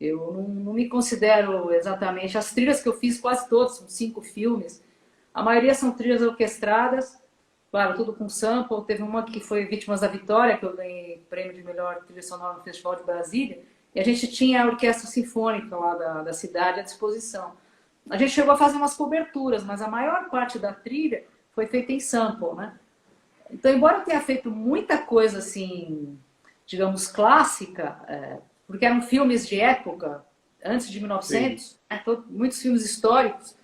Eu não me considero exatamente. As trilhas que eu fiz, quase todas, são 5 filmes. A maioria são trilhas orquestradas, claro, tudo com sample. Teve uma que foi Vítimas da Vitória, que eu ganhei prêmio de melhor trilha sonora no Festival de Brasília. E a gente tinha a orquestra sinfônica lá da cidade à disposição. A gente chegou a fazer umas coberturas, mas a maior parte da trilha foi feita em sample, né? Então, embora eu tenha feito muita coisa assim, digamos, clássica, porque eram filmes de época, antes de Sim. 1900, né, muitos filmes históricos,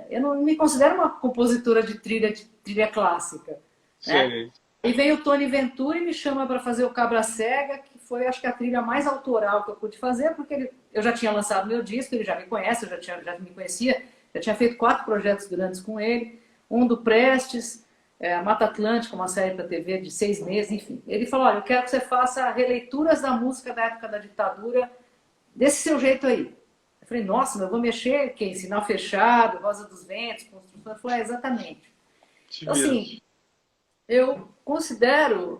eu não me considero uma compositora de trilha clássica, né? Sei. E veio o Tony Venturi e me chama para fazer o Cabra Cega, que foi, acho que, a trilha mais autoral que eu pude fazer, porque eu já tinha lançado meu disco, ele já me conhece, já me conhecia, já tinha feito 4 projetos grandes com ele, um do Prestes, a Mata Atlântica, uma série para TV de 6 meses, enfim. Ele falou: olha, eu quero que você faça releituras da música da época da ditadura desse seu jeito aí. Eu falei: nossa, mas eu vou mexer, que Sinal Fechado, Rosa dos Ventos, Construção. Ele falou: exatamente. Te Então, vira. assim, eu considero,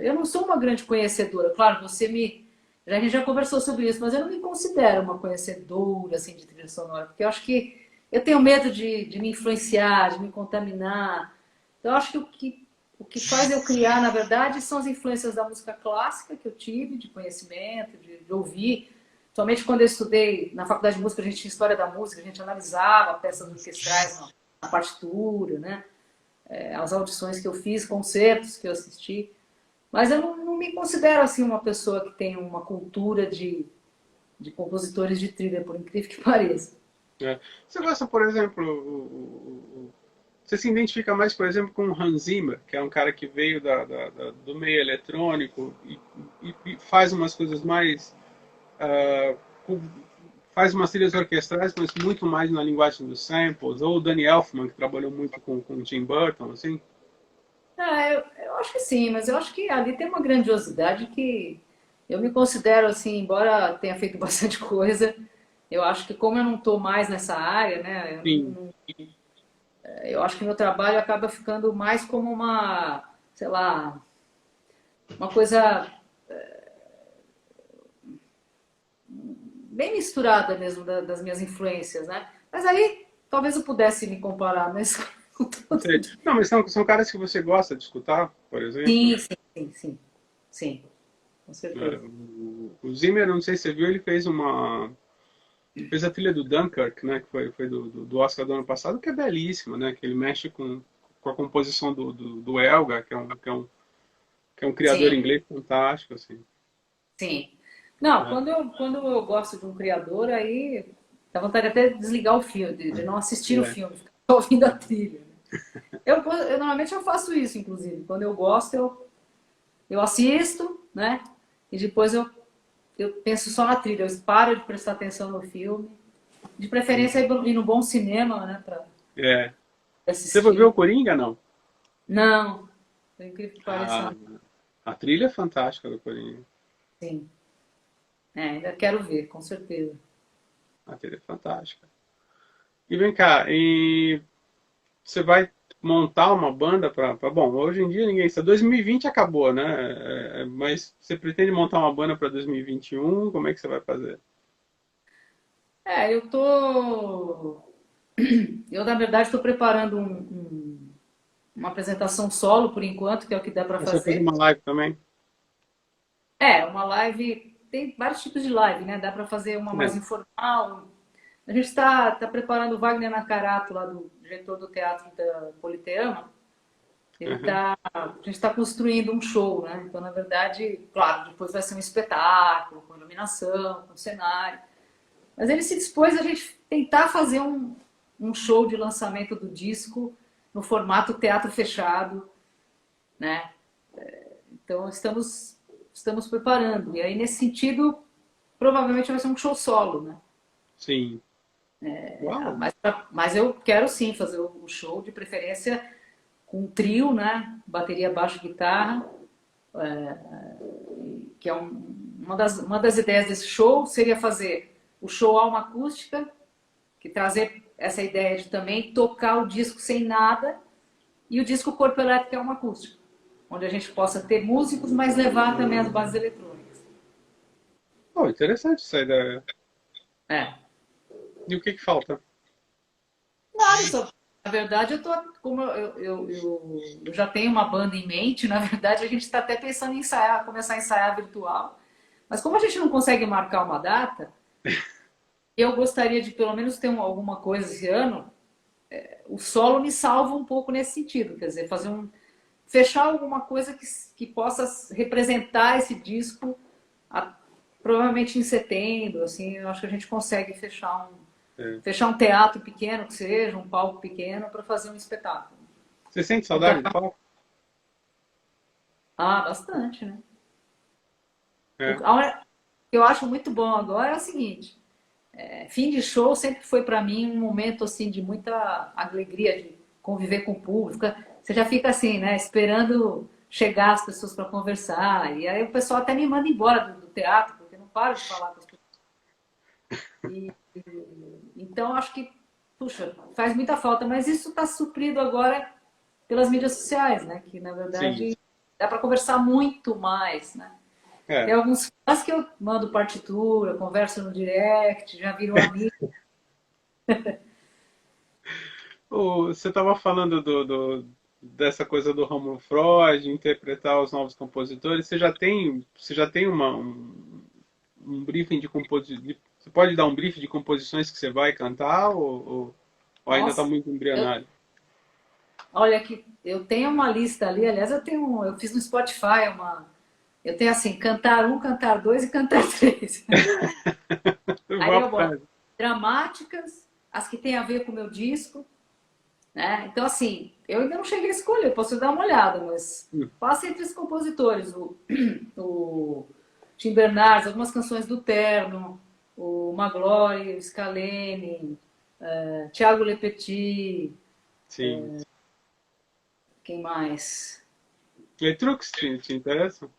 eu não sou uma grande conhecedora, claro, a gente já conversou sobre isso, mas eu não me considero uma conhecedora assim, de trilha sonora, porque eu acho que eu tenho medo de me influenciar, de me contaminar. Então, eu acho que o que faz eu criar, na verdade, são as influências da música clássica que eu tive, de conhecimento, de ouvir. Somente quando eu estudei na faculdade de música, a gente tinha história da música, a gente analisava peças orquestrais na partitura, né? As audições que eu fiz, concertos que eu assisti. Mas eu não me considero assim uma pessoa que tem uma cultura de compositores de trilha, por incrível que pareça. É. Você gosta, por exemplo, você se identifica mais, por exemplo, com o Hans Zimmer, que é um cara que veio do meio eletrônico e faz umas coisas mais... ah, faz umas trilhas orquestrais, mas muito mais na linguagem dos samples, ou o Danny Elfman, que trabalhou muito com Tim Burton, assim. Eu acho que sim, mas eu acho que ali tem uma grandiosidade que eu me considero assim, embora tenha feito bastante coisa, eu acho que como eu não estou mais nessa área, né, Sim. eu acho que meu trabalho acaba ficando mais como uma, sei lá, uma coisa bem misturada mesmo das minhas influências, né? Mas aí talvez eu pudesse me comparar, mas Sei. Não, mas são caras que você gosta de escutar, por exemplo. sim, sim, sim, sim, sim, com É, certeza. o Zimmer, não sei se você viu, ele fez a trilha do Dunkirk, né, que foi do Oscar do ano passado, que é belíssima, né, que ele mexe com a composição do Elgar, que é um criador Sim, inglês fantástico, assim. sim. Não, Né? quando eu gosto de um criador, aí dá vontade até de desligar o filme, de não assistir o É, filme, ficar só ouvindo a trilha. Normalmente eu faço isso, inclusive. Quando eu gosto, eu assisto, né? E depois eu penso só na trilha. Eu paro de prestar atenção no filme. De preferência ir no bom cinema, né? Pra é. Você vai ver o assistir. Coringa, não? Não, por incrível que pareça, Ah, não. a trilha é fantástica do Coringa. Sim. Ainda quero ver, com certeza. A trilha é fantástica. E vem cá, e você vai montar uma banda para. Bom, hoje em dia ninguém sabe. 2020 acabou, né? Mas você pretende montar uma banda para 2021? Como é que você vai fazer? Eu tô. Eu, na verdade, estou preparando uma apresentação solo, por enquanto, que é o que dá para Você vai fazer fazer. uma live também? Uma live. Tem vários tipos de live, né? Dá para fazer uma mais É. informal. A gente está preparando o Wagner Nakarato, lá do diretor do teatro da Politeama. Uhum. A gente está construindo um show, né? Então, na verdade, claro, depois vai ser um espetáculo, com iluminação, com cenário. Mas ele se dispôs a gente tentar fazer um show de lançamento do disco no formato teatro fechado, né? Então, estamos preparando. E aí, nesse sentido, provavelmente vai ser um show solo, né? Sim. Uau! Mas eu quero sim fazer o show, de preferência com um trio, né? Bateria, baixo, guitarra, que é uma das ideias desse show seria fazer o show alma acústica, que trazer essa ideia de também tocar o disco sem nada, e o disco corpo elétrico é uma acústica, onde a gente possa ter músicos, mas levar também as bases eletrônicas. Oh, interessante essa ideia. É. E o que que falta? Nada, só. Na verdade, como eu já tenho uma banda em mente, na verdade, a gente está até pensando em ensaiar, começar a ensaiar virtual. Mas como a gente não consegue marcar uma data, eu gostaria de pelo menos ter alguma coisa esse ano. O solo me salva um pouco nesse sentido, quer dizer, fechar alguma coisa que possa representar esse disco, a- provavelmente em setembro, assim, eu acho que a gente consegue É. fechar um teatro pequeno que seja, um palco pequeno para fazer um espetáculo. Você sente Então, saudade do palco? bastante, né? É. O que eu acho muito bom agora é o seguinte: fim de show sempre foi para mim um momento assim de muita alegria de conviver com o público. Você já fica assim, né, esperando chegar as pessoas para conversar. E aí o pessoal até me manda embora do teatro, porque não para de falar com as pessoas. Então acho que, puxa, faz muita falta, mas isso está suprido agora pelas mídias sociais, né, que na Sim. verdade dá para conversar muito mais, né? Tem É. alguns fãs que eu mando partitura, converso no direct, já viram amigo. Você estava falando dessa coisa do Romulo Freud, interpretar os novos compositores, você já tem um briefing de composição? Você pode dar um briefing de composições que você vai cantar ou ainda está Nossa, muito embrionário? olha que eu tenho uma lista ali, aliás, eu fiz no Spotify eu tenho assim, cantar um, cantar dois e cantar três. Eu vou Aí eu boto atrás. dramáticas, as que têm a ver com o meu disco, né? Então, assim, eu ainda não cheguei a escolher, posso dar uma olhada, mas passa entre os compositores, o Tim Bernardes, algumas canções do Terno, o Magloire, o Scalene, Thiago Lepetit, Sim. quem mais? Letrux te interessa?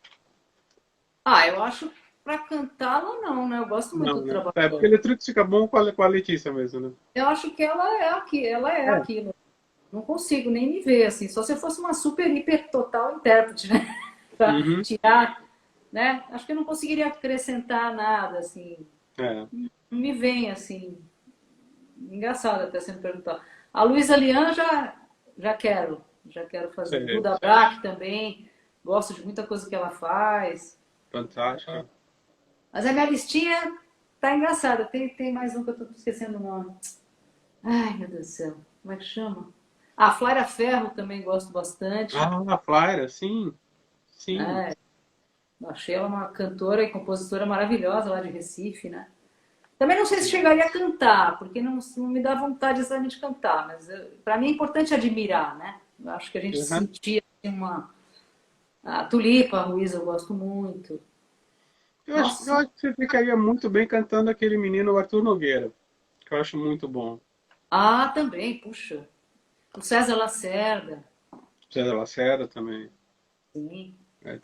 Ah, eu acho para cantá-la não, né? Eu gosto muito Não, do né? trabalho É, porque dela. Letrux fica bom com a Letícia mesmo, né? Eu acho que ela é É. aquilo. Não consigo nem me ver assim, só se eu fosse uma super, hiper, total intérprete, né? Para Uhum. tirar, né? Acho que eu não conseguiria acrescentar nada, assim. É. Não me vem, assim. Engraçado até você me perguntar. A Luísa Lian já quero fazer. Sei. Duda Brack também, gosto de muita coisa que ela faz. Fantástico. Mas a minha listinha tá engraçada. Tem mais um que eu tô esquecendo o nome. Ai, meu Deus do céu. Como é que chama? A Flaira Ferro também gosto bastante. Ah, a Flaira, sim. Sim. É, achei ela uma cantora e compositora maravilhosa lá de Recife, né? Também não sei se chegaria a cantar, porque não me dá vontade exatamente de cantar, mas para mim é importante admirar, né? Eu acho que a gente Uhum. sentia assim, A Tulipa, a Ruiz, eu gosto muito. Eu Nossa, acho que você ficaria muito bem cantando aquele menino Arthur Nogueira, que eu acho muito bom. ah, também, puxa. O César Lacerda, Zé da Lacerda também. sim, É,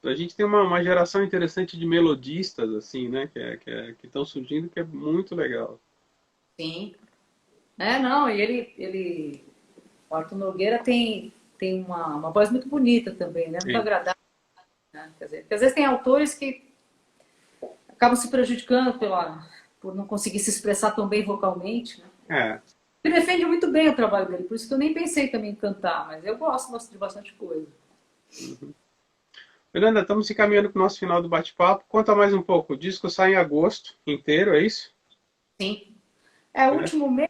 a gente tem uma geração interessante de melodistas, assim, né? Que estão surgindo, que é muito legal. sim. É, não, e o Arthur Nogueira tem uma voz muito bonita também, né? Muito Sim. agradável, né? Quer dizer, porque às vezes tem autores que acabam se prejudicando por não conseguir se expressar tão bem vocalmente, né? É. Ele defende muito bem o trabalho dele, por isso que eu nem pensei também em cantar, mas eu gosto de bastante coisa. Fernanda, estamos se encaminhando para o nosso final do bate-papo. Conta mais um pouco. O disco sai em agosto inteiro, é isso? Sim. É, o É. último mês,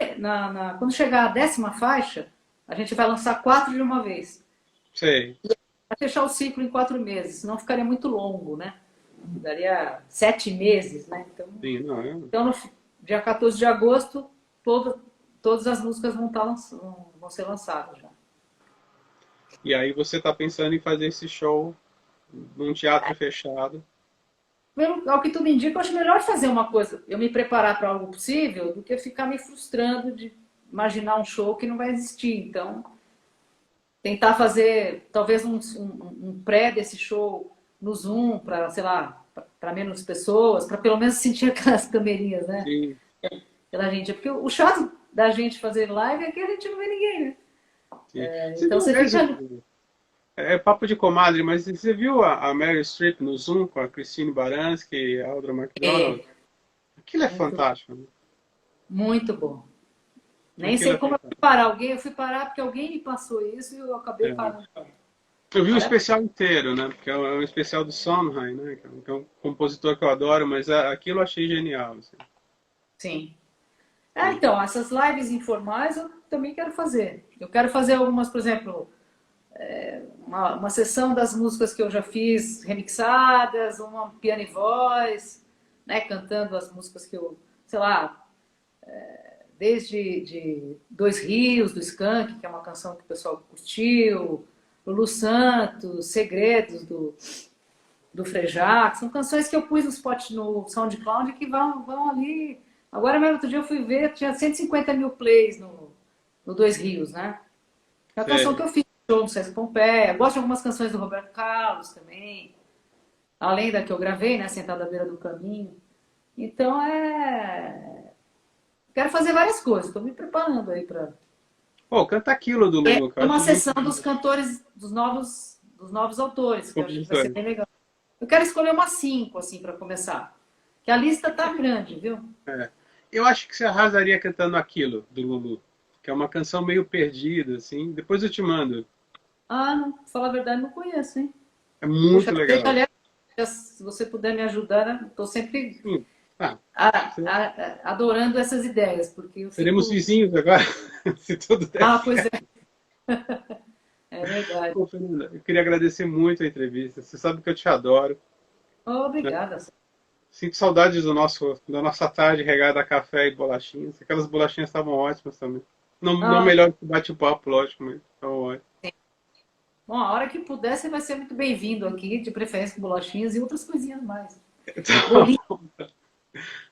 quando chegar a 10ª faixa, a gente vai lançar 4 de uma vez. Sei. Para fechar o ciclo em 4 meses, senão ficaria muito longo, né? Daria 7 meses, né? Sim, não, Então no dia 14 de agosto, todas as músicas vão ser lançadas já. E aí você está pensando em fazer esse show num teatro fechado. Ao que tudo indica, eu acho melhor fazer uma coisa, eu me preparar para algo possível, do que ficar me frustrando de imaginar um show que não vai existir. Então, tentar fazer talvez um pré desse show no Zoom, para, sei lá, para menos pessoas, para pelo menos sentir aquelas câmerinhas, né? Sim, Pela gente. Porque o chato da gente fazer live é que a gente não vê ninguém, né? sim. Você Então viu você fica ali. mesmo? É papo de comadre, mas você viu a Meryl Streep no Zoom com a Christine Baranski e a Audra McDonald? É, Aquilo é muito, fantástico, né? muito bom. Nem Aquilo sei é como eu fui fantástico. parar. Eu fui parar porque alguém me passou isso e eu acabei É. parando. Eu vi o Olha, especial inteiro, né? Porque é um especial do Sondheim, né? Que é um compositor que eu adoro, mas aquilo eu achei genial, assim. sim. Né? Então, essas lives informais eu também quero fazer. Eu quero fazer algumas, por exemplo, uma sessão das músicas que eu já fiz remixadas, uma piano e voz, né, cantando as músicas que eu, sei lá, desde de Dois Rios, do Skank, que é uma canção que o pessoal curtiu, Lulu Santos, Segredos, do Frejá, que são canções que eu pus no SoundCloud que vão ali. Agora mesmo, outro dia eu fui ver, tinha 150 mil plays no Dois Rios, né? É uma canção que Sei. eu fiz no show no Sesc Pompeia. Gosto de algumas canções do Roberto Carlos também. Além da que eu gravei, né? Sentada à beira do caminho. Então quero fazer várias coisas. Estou me preparando aí para. Pô, canta aquilo do Lulu, que eu É uma acho muito sessão dos cantores, dos novos autores, que eu acho que vai ser compositor. bem legal. Eu quero escolher umas 5, assim, para começar. Que a lista tá grande, viu? É. Eu acho que você arrasaria cantando aquilo do Lulu. que é uma canção meio perdida, assim. Depois eu te mando. Ah, não, pra falar a verdade, não conheço, hein? É Poxa, muito legal. aliás, se você puder me ajudar, né? Estou sempre Sim. Ah, adorando essas ideias, porque eu seremos fico. vizinhos agora, se tudo der Ah, pois certo. é, é verdade. Pô, Fernanda, eu queria agradecer muito a entrevista. Você sabe que eu te adoro, Oh, né? obrigada. Sinto saudades da nossa tarde regada a café e bolachinhas. Aquelas bolachinhas estavam ótimas também. Não, não Ah, melhor que o bate-papo, lógico, mas estavam ótimas. bom, a hora que puder, você vai ser muito bem-vindo aqui, de preferência com bolachinhas e outras coisinhas mais. Então, Bolinho,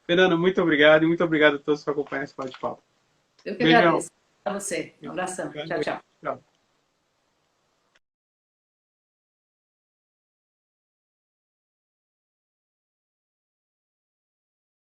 Fernanda, muito obrigado e muito obrigado a todos por acompanhar esse bate-papo. eu que Beijão. agradeço. A você. Um abração. Tchau, tchau. Tchau.